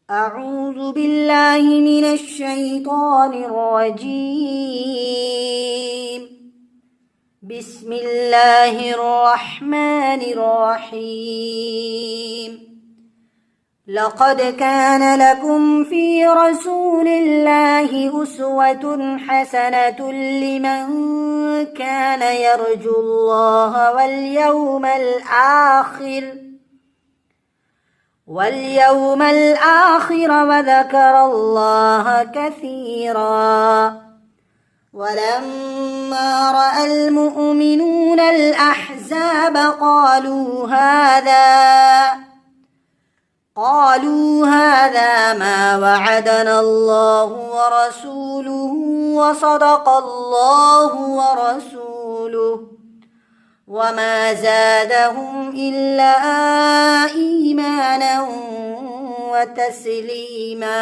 أعوذ بالله من الشيطان الرجيم. بسم الله الرحمن الرحيم. لقد كان لكم في رسول الله أسوة حسنة لمن كان يرجو الله واليوم الآخر وذكر الله كثيرا. ولما رأى المؤمنون الأحزاب قالوا هذا ما وعدنا الله ورسوله وصدق الله ورسوله وما زادهم إلا إيمانا وتسليما.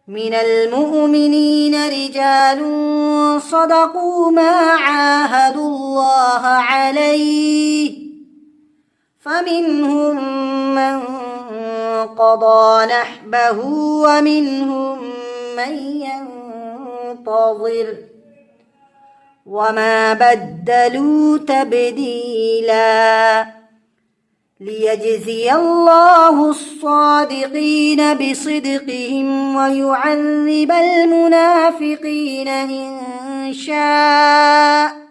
من المؤمنين رجال صدقوا ما عاهدوا الله عليه فمنهم من قضى نحبه ومنهم من ينتظر وما بدلوا تبديلا. ليجزي الله الصادقين بصدقهم ويعذب المنافقين إن شاء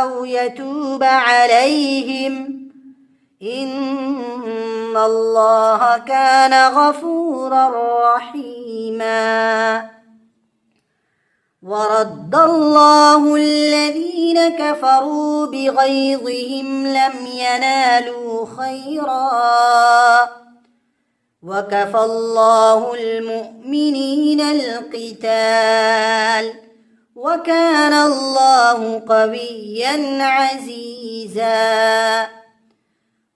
أو يتوب عليهم إن الله كان غفورا رحيما. ورد الله الذين كفروا بغيظهم لم ينالوا خيرا وكفى الله المؤمنين القتال وكان الله قويا عزيزا.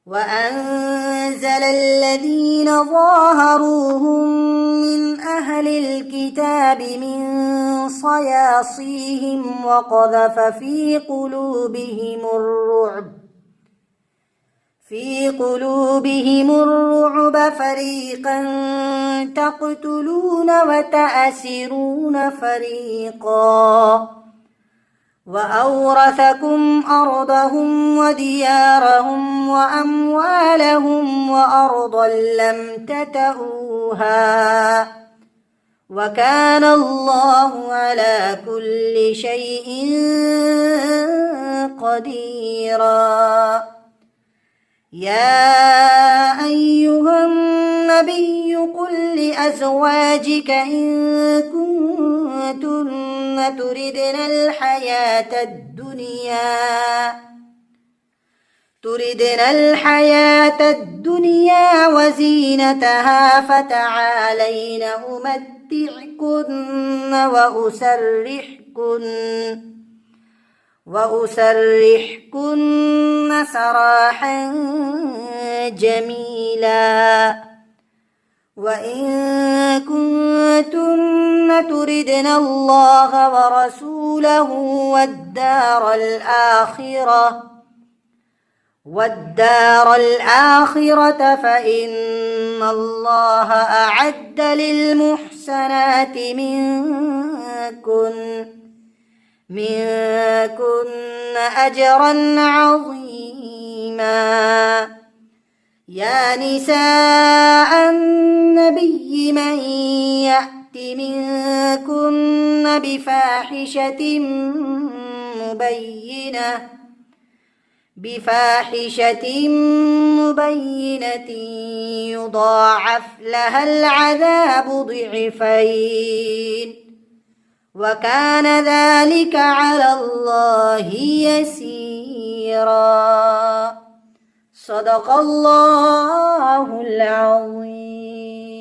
وأنزل الذين ظاهروهم من أهل الكتاب من صياصيهم وقذف في قلوبهم الرعب فريقا تقتلون وتأسرون فريقا وأورثكم أرضهم وديارهم وأموالهم وأرضا لم تطئوها وكان الله على كل شيء قديرا. يا أيها النبي قل لأزواجك إن كنتن تردن الحياة الدنيا وزينتها فتعالين أمتعكن وأسرحكن سراحا جميلا. وإن كنتن تردن الله ورسوله والدار الآخرة فإن الله أعد للمحسنات منكن أجرا عظيما. يا نساء النبي من يأت منكن بفاحشة مبينة يضاعف لها العذاب ضعفين وكان ذلك على الله يسيرا. صدق الله العظيم.